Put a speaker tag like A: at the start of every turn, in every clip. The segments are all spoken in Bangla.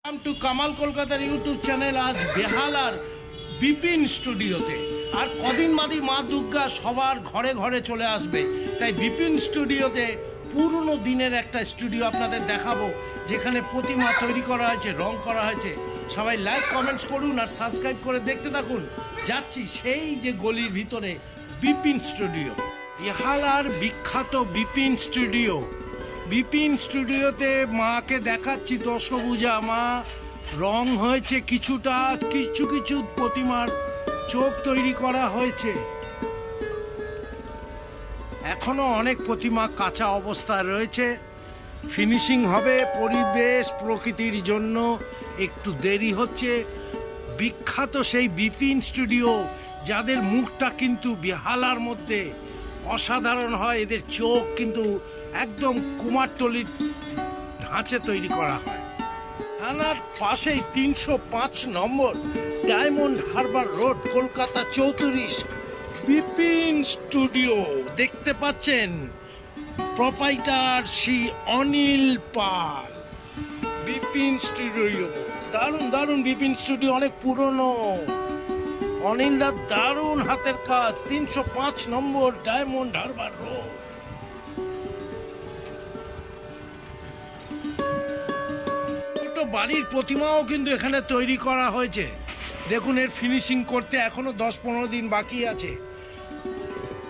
A: টু কামাল কলকাতার ইউটিউব চ্যানেল। আজ বেহালার বিপিন স্টুডিওতে, আর কদিন বাদই মা দুর্গা সবার ঘরে ঘরে চলে আসবে, তাই বিপিন স্টুডিওতে পুরনো দিনের একটা স্টুডিও আপনাদের দেখাবো, যেখানে প্রতিমা তৈরি করা হয়েছে, রং করা হয়েছে। সবাই লাইক কমেন্টস করুন আর সাবস্ক্রাইব করে দেখতে থাকুন। যাচ্ছি সেই যে গলির ভিতরে বিপিন স্টুডিও, বেহালার বিখ্যাত বিপিন স্টুডিও। বিপিন স্টুডিওতে মাকে দেখাচ্ছি, দশভুজা মা রং হয়েছে কিছুটা, কিছু কিছু প্রতিমার চোখ তৈরি করা হয়েছে। এখনো অনেক প্রতিমা কাঁচা অবস্থায় রয়েছে, ফিনিশিং হবে। পরিবেশ প্রকৃতির জন্য একটু দেরি হচ্ছে। বিখ্যাত সেই বিপিন স্টুডিও, যাদের মুখটা কিন্তু বেহালার মধ্যে অসাধারণ হয়, এদের চোখ কিন্তু একদম কুমারটলির ধাঁচে তৈরি করা হয়। থানার পাশেই 305 নম্বর ডায়মন্ড হারবার রোড, কলকাতা 34, বিপিন স্টুডিও দেখতে পাচ্ছেন। প্রোপাইটার শ্রী অনিল পাল। বিপিন স্টুডিও দারুণ দারুণ, বিপিন স্টুডিও অনেক পুরনো। অনিলদার দারুণ হাতের কাজ। 305 নম্বর ডায়মন্ড হারবার রোড। ছোট বাড়ির প্রতিমাও কিন্তু এখানে তৈরি করা হয়েছে। দেখুন, এর ফিনিশিং করতে এখনো 10-15 দিন বাকি আছে।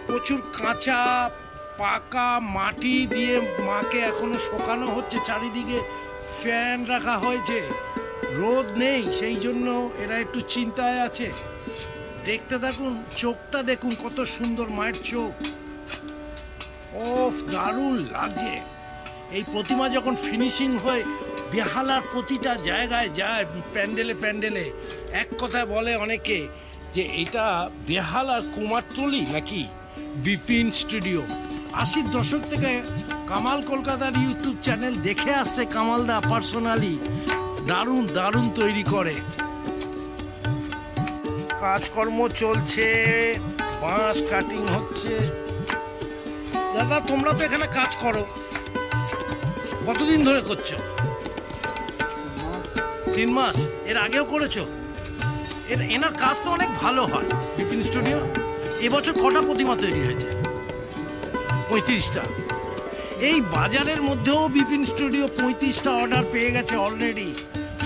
A: প্রচুর কাঁচা পাকা মাটি দিয়ে মাকে এখনো শোকানো হচ্ছে। চারিদিকে ফ্যান রাখা হয়েছে, রোদ নেই, সেই জন্য এরা একটু চিন্তায় আছে। দেখতে থাকুন, চোখটা দেখুন কত সুন্দর মায়ের চোখ। ওফ, দারুণ লাগছে। এই প্রতিমা যখন ফিনিশিং হয়ে বেহালার প্রতিটা জায়গায় যায়, প্যান্ডেলে প্যান্ডেলে, এক কথায় বলে অনেকে যে এটা বেহালার কুমারটলি নাকি বিপিন স্টুডিও। 80-র দশক থেকে কামাল কলকাতার ইউটিউব চ্যানেল দেখে আসছে কামালদা পার্সোনালি। দারুণ দারুণ তৈরি করে। কাজকর্ম চলছে, বাঁশ কাটিং হচ্ছে। দাদা, তোমরা তো এখানে কাজ করো, কতদিন ধরে করছো? 3 মাস। এর আগেও করেছো? এনার কাজ তো অনেক ভালো হয় বিপিন স্টুডিও। এবছর কটা প্রতিমা তৈরি হয়েছে? 35টা। এই বাজারের মধ্যেও বিপিন স্টুডিও 35টা অর্ডার পেয়ে গেছে অলরেডি।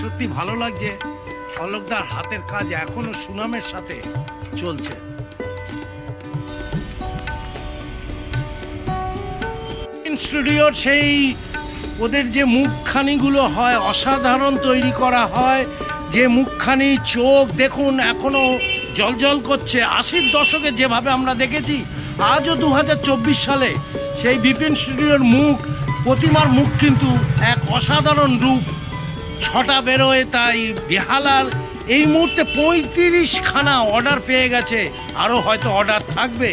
A: সত্যি ভালো লাগছে। অলোকদার হাতের কাজ এখনো সুনামের সাথে চলছে। স্টুডিওর সেই ওদের যে মুখখানিগুলো হয়, অসাধারণ তৈরি করা হয়। যে মুখখানি, চোখ দেখুন এখনো জলজল করছে। 80-র দশকে যেভাবে আমরা দেখেছি, আজও 2024 সালে সেই বিপিন স্টুডিওর মুখ, প্রতিমার মুখ কিন্তু এক অসাধারণ রূপ। 6টা বেরোয়। তাই বেহালার এই মুহূর্তে 35খানা অর্ডার পেয়ে গেছে, আরও হয়তো অর্ডার থাকবে।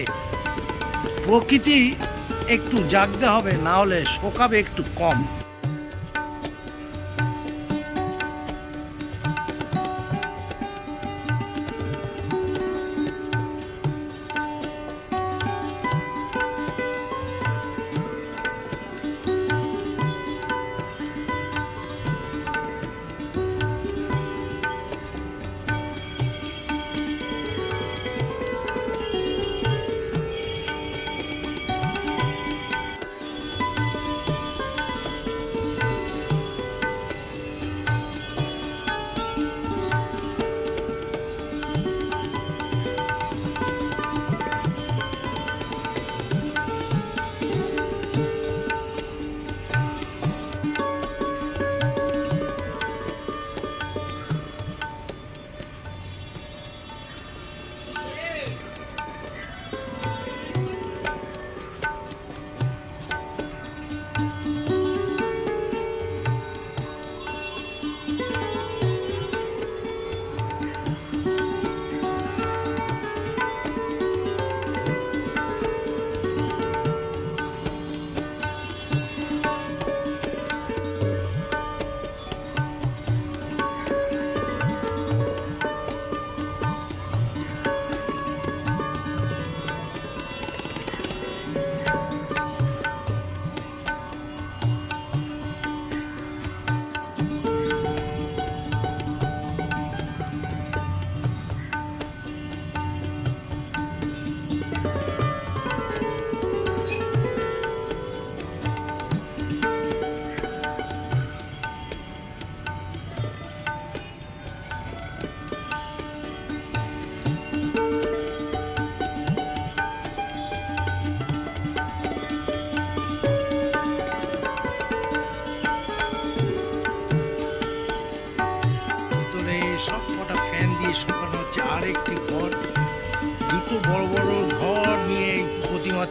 A: প্রকৃতি একটু জাগতে হবে, না হলে শোকাবে একটু কম।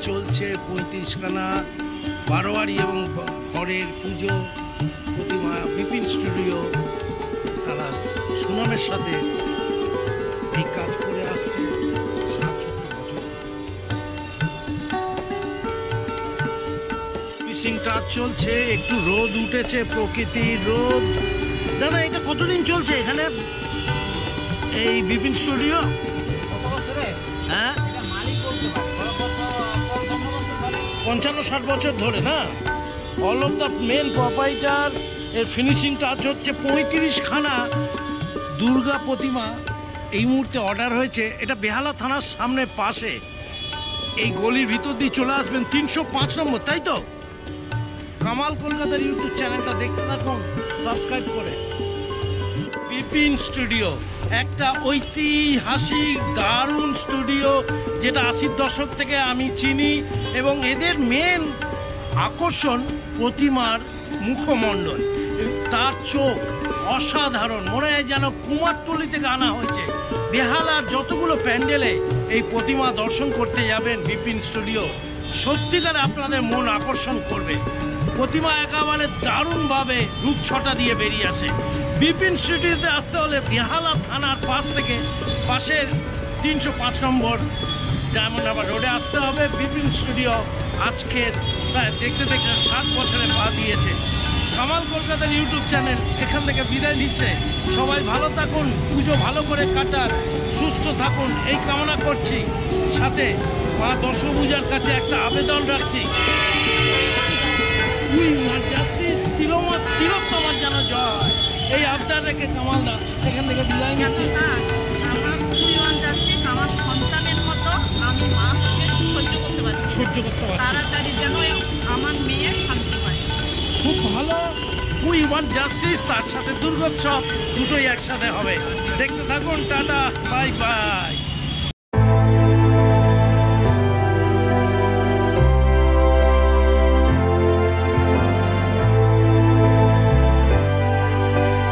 A: চলছে 35খানা বারোয়ারি এবং ঘরের পুজো প্রতিমা। বিপিন স্টুডিও তারা সুনামের সাথে এই কাজ করে আসছে 60-70 বছর। ফিনিশিং টাচ চলছে, একটু রোদ উঠেছে, প্রকৃতির রোদ। দাদা এটা কতদিন চলছে এখানে এই বিপিন স্টুডিও? হ্যাঁ 55-60 বছর ধরে না? All of the main proprietor এর ফিনিশিং টাচ হচ্ছে 35খানা দুর্গা প্রতিমা এই মুহূর্তে অর্ডার হয়েছে। এটা বেহালা থানার সামনে পাশে, এই গলির ভিতর দিয়ে চলে আসবেন 305 নম্বর, তাই তো? কামাল কলকাতার ইউটিউব চ্যানেলটা দেখতে থাকুন সাবস্ক্রাইব করে। বিপিন স্টুডিও একটা ঐতিহাসিক দারুণ স্টুডিও, যেটা 80-র দশক থেকে আমি চিনি, এবং এদের মেন আকর্ষণ প্রতিমার মুখমণ্ডল, তার চোখ অসাধারণ, মনে হয় যেন কুমারটুলি থেকে আনা হয়েছে। বেহালার যতগুলো প্যান্ডেলে এই প্রতিমা দর্শন করতে যাবেন বিপিন স্টুডিও, সত্যিকারে আপনাদের মন আকর্ষণ করবে। প্রতিমা একেবারে দারুণভাবে রূপছটা দিয়ে বেরিয়ে আসে। বিপিন স্টুডিওতে আসতে হলে বেহালা থানার পাশ থেকে পাশের 305 নম্বর ডায়মন্ড হারবার রোডে আসতে হবে। বিপিন স্টুডিও আজকে প্রায় দেখতে দেখতে 60 বছরে পা দিয়েছে। কামাল কলকাতার ইউটিউব চ্যানেল এখান থেকে বিদায় নিচ্ছে। সবাই ভালো থাকুন, পুজো ভালো করে কাটান, সুস্থ থাকুন এই কামনা করছি। সাথে মা দশভূজার কাছে একটা আবেদন রাখছি, তিলোত্তমার যেন জয়, এই আবদার রেখে কামালদা এখান থেকে বিদায় নিচ্ছে।
B: আমার পরিমাণ যাচ্ছে, আমার সন্তানের মতো আমি মা সহ্য করতে পারছি। তাড়াতাড়ি যেন আমার মেয়ে শান্তি পায়।
A: খুব ভালো। উই ওয়ান্ট জাস্টিস, তার সাথে দুর্গোৎসব দুটোই একসাথে হবে। দেখতে থাকুন, টাটা, বাই বাই।